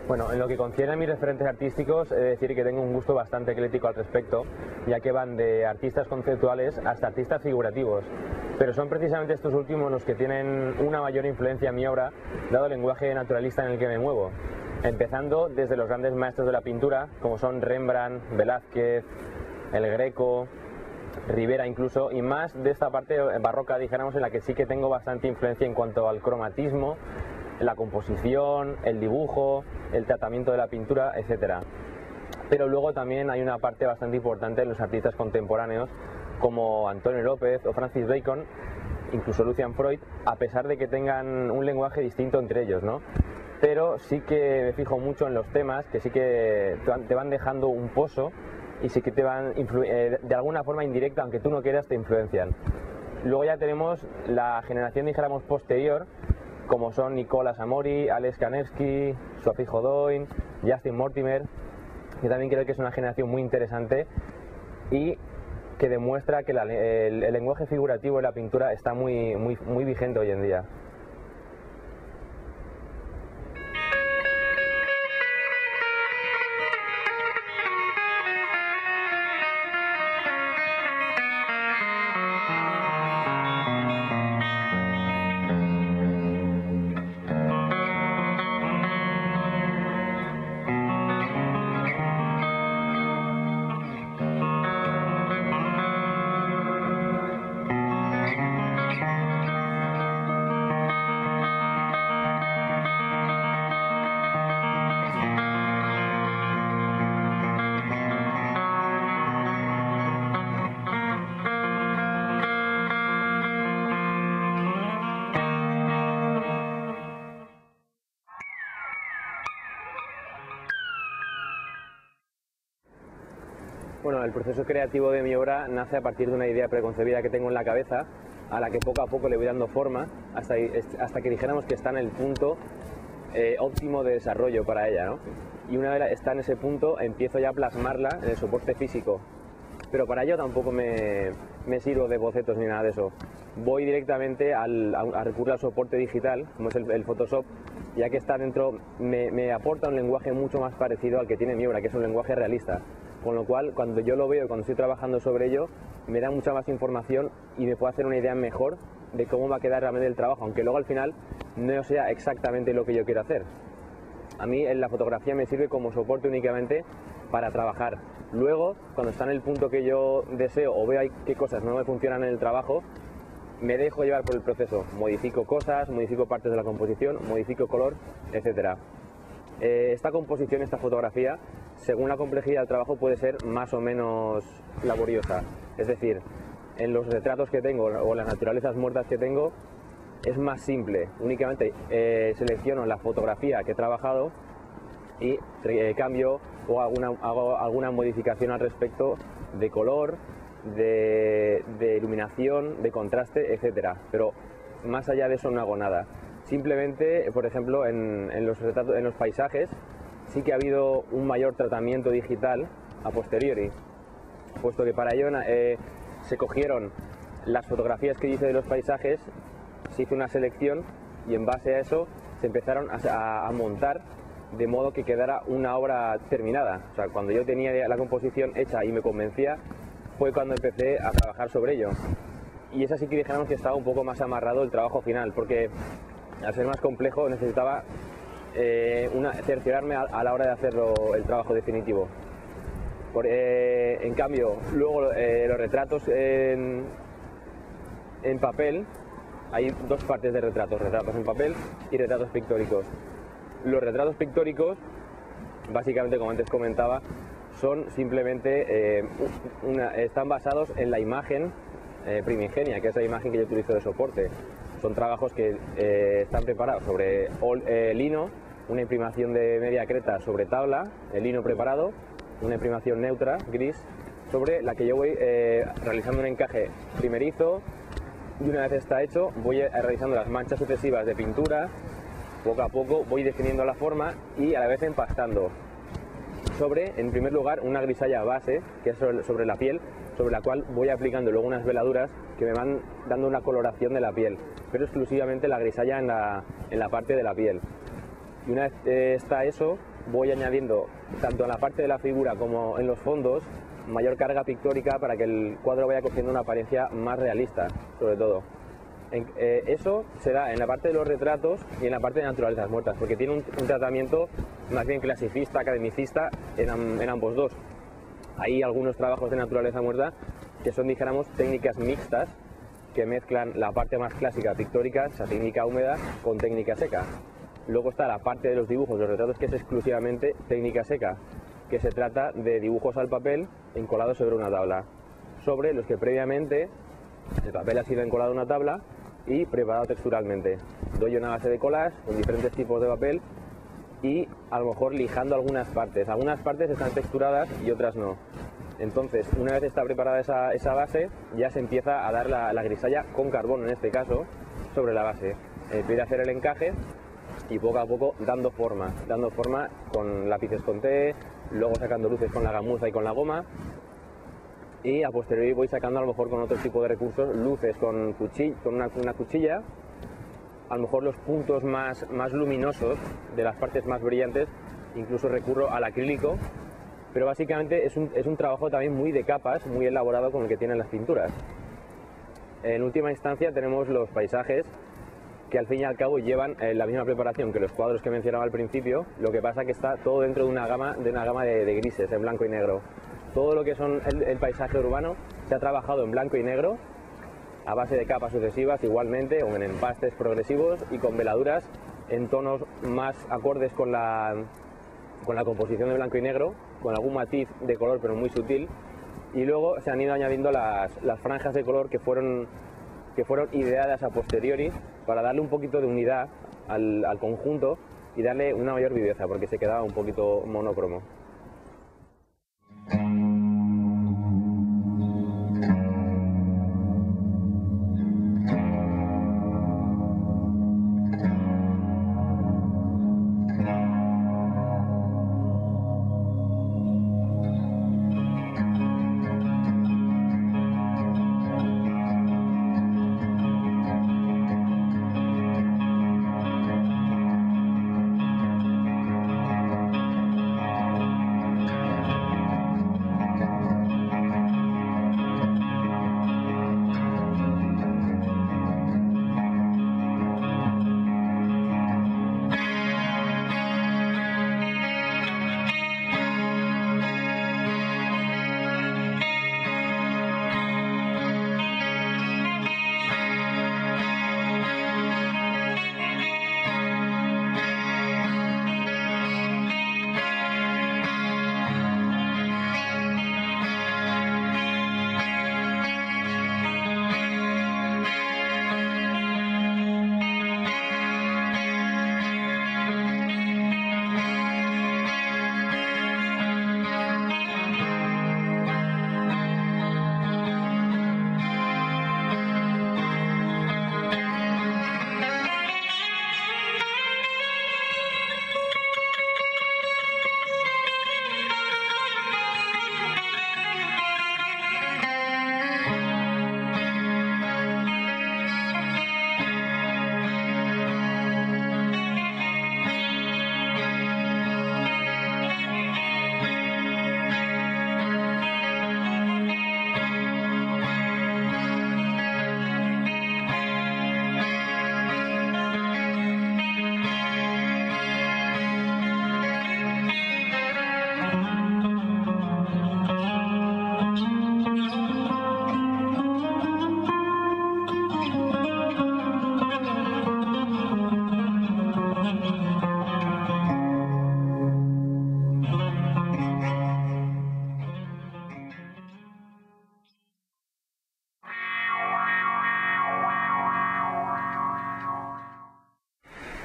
Bueno, en lo que concierne a mis referentes artísticos, he de decir que tengo un gusto bastante ecléctico al respecto, ya que van de artistas conceptuales hasta artistas figurativos, pero son precisamente estos últimos los que tienen una mayor influencia en mi obra, dado el lenguaje naturalista en el que me muevo, empezando desde los grandes maestros de la pintura, como son Rembrandt, Velázquez, El Greco, Rivera incluso, y más de esta parte barroca, dijéramos, en la que sí que tengo bastante influencia en cuanto al cromatismo, la composición, el dibujo, el tratamiento de la pintura, etcétera. Pero luego también hay una parte bastante importante en los artistas contemporáneos como Antonio López o Francis Bacon, incluso Lucian Freud, a pesar de que tengan un lenguaje distinto entre ellos, ¿no? Pero sí que me fijo mucho en los temas que sí que te van dejando un pozo y sí que te van de alguna forma indirecta, aunque tú no quieras, te influencian. Luego ya tenemos la generación, dijéramos, posterior, como son Nicolas Amori, Alex Kanevsky, Sophie Jodoin, Justin Mortimer, que también creo que es una generación muy interesante y que demuestra que el lenguaje figurativo de la pintura está muy vigente hoy en día. Bueno, el proceso creativo de mi obra nace a partir de una idea preconcebida que tengo en la cabeza, a la que poco a poco le voy dando forma, hasta que dijéramos que está en el punto óptimo de desarrollo para ella, ¿no? Y una vez está en ese punto, empiezo ya a plasmarla en el soporte físico. Pero para ello tampoco me sirvo de bocetos ni nada de eso. Voy directamente a recurrir al soporte digital, como es el Photoshop, ya que está dentro, me aporta un lenguaje mucho más parecido al que tiene mi obra, que es un lenguaje realista. Con lo cual, cuando yo lo veo y cuando estoy trabajando sobre ello, me da mucha más información y me puedo hacer una idea mejor de cómo va a quedar realmente el trabajo, aunque luego al final no sea exactamente lo que yo quiero hacer. A mí en la fotografía me sirve como soporte únicamente para trabajar. Luego, cuando está en el punto que yo deseo o veo qué cosas no me funcionan en el trabajo, me dejo llevar por el proceso. Modifico cosas, modifico partes de la composición, modifico color, etc. Esta composición, esta fotografía, según la complejidad del trabajo, puede ser más o menos laboriosa. Es decir, en los retratos que tengo o las naturalezas muertas que tengo, es más simple. Únicamente selecciono la fotografía que he trabajado y cambio o hago alguna modificación al respecto de color, de iluminación, de contraste, etc. Pero más allá de eso no hago nada. Simplemente, por ejemplo, en los paisajes sí que ha habido un mayor tratamiento digital a posteriori, puesto que para ello se cogieron las fotografías que hice de los paisajes, se hizo una selección y en base a eso se empezaron a montar de modo que quedara una obra terminada. O sea, cuando yo tenía la composición hecha y me convencía, fue cuando empecé a trabajar sobre ello. Y es así que dijéramos que estaba un poco más amarrado el trabajo final, porque al ser más complejo necesitaba cerciorarme a la hora de hacerlo el trabajo definitivo. En cambio, luego los retratos en papel, hay dos partes de retratos en papel y retratos pictóricos. Los retratos pictóricos, básicamente, como antes comentaba, son simplemente están basados en la imagen primigenia, que es la imagen que yo utilizo de soporte. Son trabajos que están preparados sobre lino, una imprimación de media creta sobre tabla, el lino preparado, una imprimación neutra, gris, sobre la que yo voy realizando un encaje primerizo, y una vez está hecho voy realizando las manchas sucesivas de pintura. Poco a poco voy definiendo la forma y a la vez empastando sobre, en primer lugar, una grisalla base, que es sobre la piel, sobre la cual voy aplicando luego unas veladuras que me van dando una coloración de la piel, pero exclusivamente la grisalla en la parte de la piel. Y una vez está eso, voy añadiendo tanto en la parte de la figura como en los fondos mayor carga pictórica para que el cuadro vaya cogiendo una apariencia más realista, sobre todo. Eso se da en la parte de los retratos y en la parte de naturalezas muertas, porque tiene un tratamiento más bien clasicista, academicista en ambos dos. Hay algunos trabajos de naturaleza muerta que son, dijéramos, técnicas mixtas, que mezclan la parte más clásica pictórica, esa técnica húmeda, con técnica seca. Luego está la parte de los dibujos, los retratos, que es exclusivamente técnica seca, que se trata de dibujos al papel encolados sobre una tabla, sobre los que previamente el papel ha sido encolado en una tabla y preparado texturalmente. Doy una base de collage con diferentes tipos de papel y a lo mejor lijando algunas partes. Algunas partes están texturadas y otras no. Entonces, una vez está preparada esa base, ya se empieza a dar la grisalla con carbón, en este caso, sobre la base. Empieza a hacer el encaje y poco a poco dando forma con lápices con té, luego sacando luces con la gamuza y con la goma, y a posteriori voy sacando a lo mejor con otro tipo de recursos, luces con una cuchilla, a lo mejor los puntos más luminosos de las partes más brillantes, incluso recurro al acrílico, pero básicamente es un trabajo también muy de capas, muy elaborado con el que tienen las pinturas. En última instancia tenemos los paisajes, que al fin y al cabo llevan la misma preparación que los cuadros que mencionaba al principio, lo que pasa que está todo dentro de una gama de grises, en blanco y negro. Todo lo que son el paisaje urbano se ha trabajado en blanco y negro, a base de capas sucesivas igualmente, o en empastes progresivos y con veladuras en tonos más acordes con la composición de blanco y negro, con algún matiz de color pero muy sutil, y luego se han ido añadiendo las franjas de color que fueron ideadas a posteriori para darle un poquito de unidad al conjunto y darle una mayor viveza, porque se quedaba un poquito monócromo.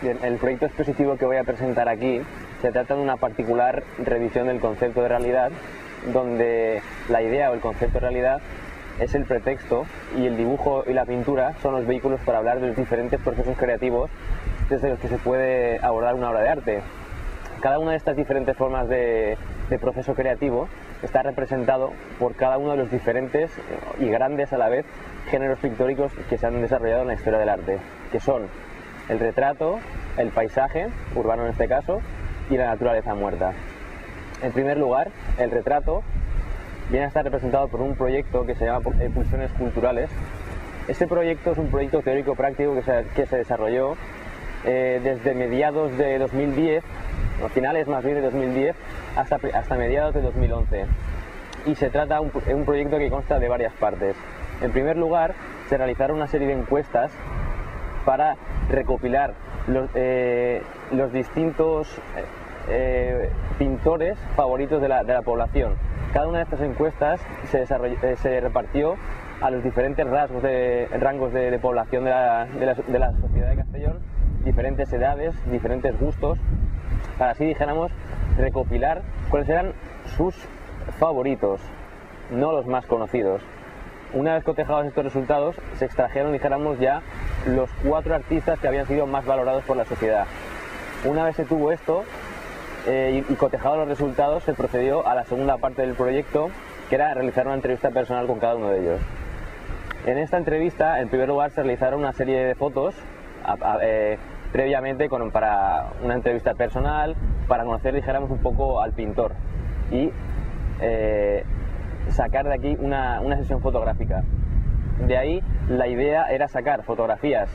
Bien, el proyecto expositivo que voy a presentar aquí se trata de una particular revisión del concepto de realidad, donde la idea o el concepto de realidad es el pretexto y el dibujo y la pintura son los vehículos para hablar de los diferentes procesos creativos desde los que se puede abordar una obra de arte. Cada una de estas diferentes formas de proceso creativo está representado por cada uno de los diferentes y grandes a la vez géneros pictóricos que se han desarrollado en la historia del arte, que son el retrato, el paisaje, urbano en este caso, y la naturaleza muerta. En primer lugar, el retrato viene a estar representado por un proyecto que se llama Pulsiones Culturales. Este proyecto es un proyecto teórico práctico que se desarrolló desde mediados de 2010, o finales más bien de 2010, hasta mediados de 2011. Y se trata de un proyecto que consta de varias partes. En primer lugar, se realizaron una serie de encuestas para recopilar los distintos pintores favoritos de la población. Cada una de estas encuestas se repartió a los diferentes rangos de población de la sociedad de Castellón, diferentes edades, diferentes gustos, para así, dijéramos, recopilar cuáles eran sus favoritos, no los más conocidos. Una vez cotejados estos resultados, se extrajeron, dijéramos, ya los 4 artistas que habían sido más valorados por la sociedad. Una vez se tuvo esto y cotejados los resultados, se procedió a la segunda parte del proyecto, que era realizar una entrevista personal con cada uno de ellos. En esta entrevista, en primer lugar, se realizaron una serie de fotos previamente para una entrevista personal, para conocer, dijéramos, un poco al pintor y sacar de aquí una sesión fotográfica. De ahí la idea era sacar fotografías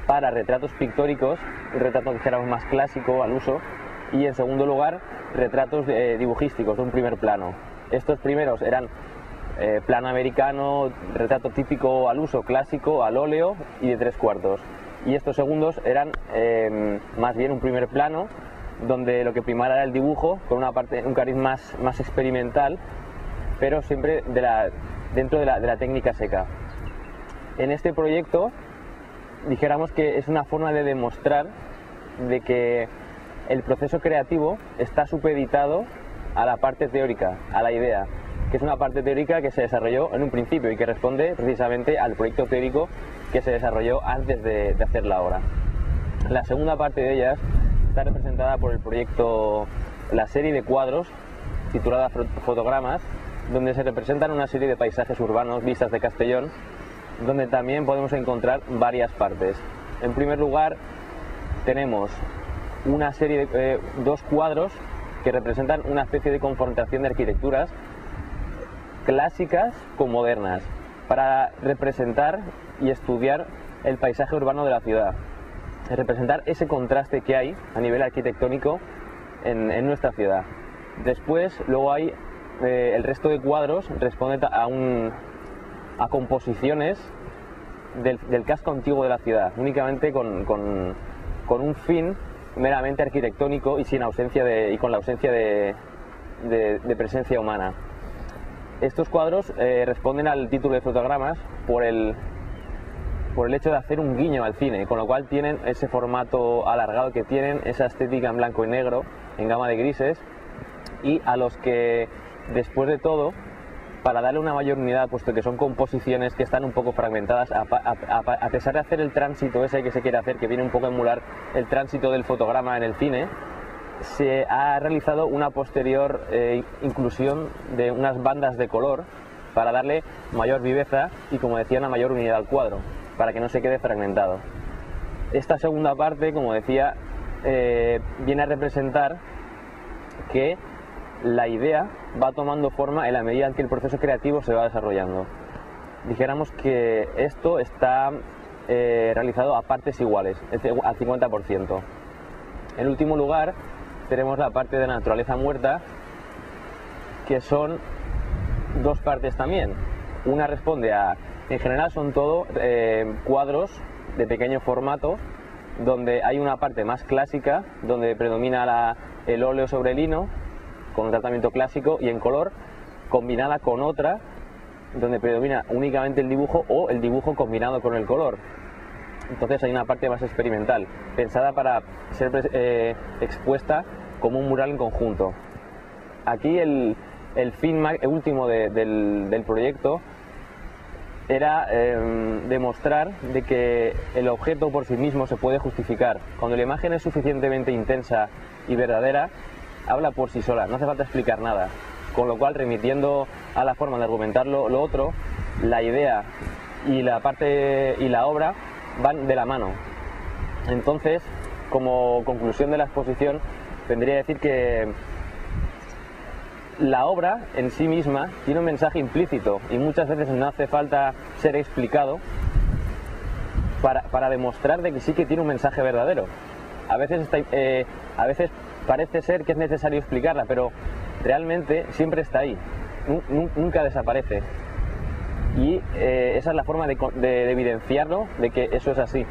para retratos pictóricos, un retrato, dijéramos, más clásico al uso, y en segundo lugar retratos dibujísticos de un primer plano. Estos primeros eran plano americano, retrato típico al uso, clásico, al óleo y de 3/4. Y estos segundos eran más bien un primer plano donde lo que primara era el dibujo, con un cariz más experimental, pero siempre dentro de la técnica seca. En este proyecto, dijéramos que es una forma de demostrar de que el proceso creativo está supeditado a la parte teórica, a la idea, que es una parte teórica que se desarrolló en un principio y que responde precisamente al proyecto teórico que se desarrolló antes de hacer la obra. La segunda parte de ellas está representada por el proyecto, la serie de cuadros titulada Fotogramas, donde se representan una serie de paisajes urbanos, vistas de Castellón, donde también podemos encontrar varias partes. En primer lugar, tenemos una serie de 2 cuadros que representan una especie de confrontación de arquitecturas clásicas con modernas, para representar y estudiar el paisaje urbano de la ciudad, representar ese contraste que hay a nivel arquitectónico en nuestra ciudad. Después, luego hay el resto de cuadros responden a composiciones del casco antiguo de la ciudad, únicamente con un fin meramente arquitectónico y con la ausencia de presencia humana. Estos cuadros responden al título de Fotogramas por el hecho de hacer un guiño al cine, con lo cual tienen ese formato alargado que tienen, esa estética en blanco y negro, en gama de grises, y a los que, después de todo, para darle una mayor unidad, puesto que son composiciones que están un poco fragmentadas, a pesar de hacer el tránsito ese que se quiere hacer, que viene un poco a emular el tránsito del fotograma en el cine, se ha realizado una posterior inclusión de unas bandas de color para darle mayor viveza y, como decía, una mayor unidad al cuadro, para que no se quede fragmentado. Esta segunda parte, como decía, viene a representar que la idea va tomando forma en la medida en que el proceso creativo se va desarrollando. Dijéramos que esto está realizado a partes iguales, al 50%. En último lugar, tenemos la parte de naturaleza muerta, que son 2 partes también. Una responde en general son todo cuadros de pequeño formato, donde hay una parte más clásica, donde predomina el óleo sobre el lino, con un tratamiento clásico y en color, combinada con otra, donde predomina únicamente el dibujo o el dibujo combinado con el color. Entonces hay una parte más experimental, pensada para ser expuesta como un mural en conjunto. Aquí el fin último del proyecto era demostrar de que el objeto por sí mismo se puede justificar. Cuando la imagen es suficientemente intensa y verdadera, habla por sí sola, no hace falta explicar nada. Con lo cual, remitiendo a la forma de argumentar lo otro, la idea y la parte y la obra van de la mano. Entonces, como conclusión de la exposición, vendría a decir que la obra en sí misma tiene un mensaje implícito y muchas veces no hace falta ser explicado para demostrar de que sí que tiene un mensaje verdadero. A veces parece ser que es necesario explicarla, pero realmente siempre está ahí, nunca desaparece. Y esa es la forma de evidenciarlo, de que eso es así.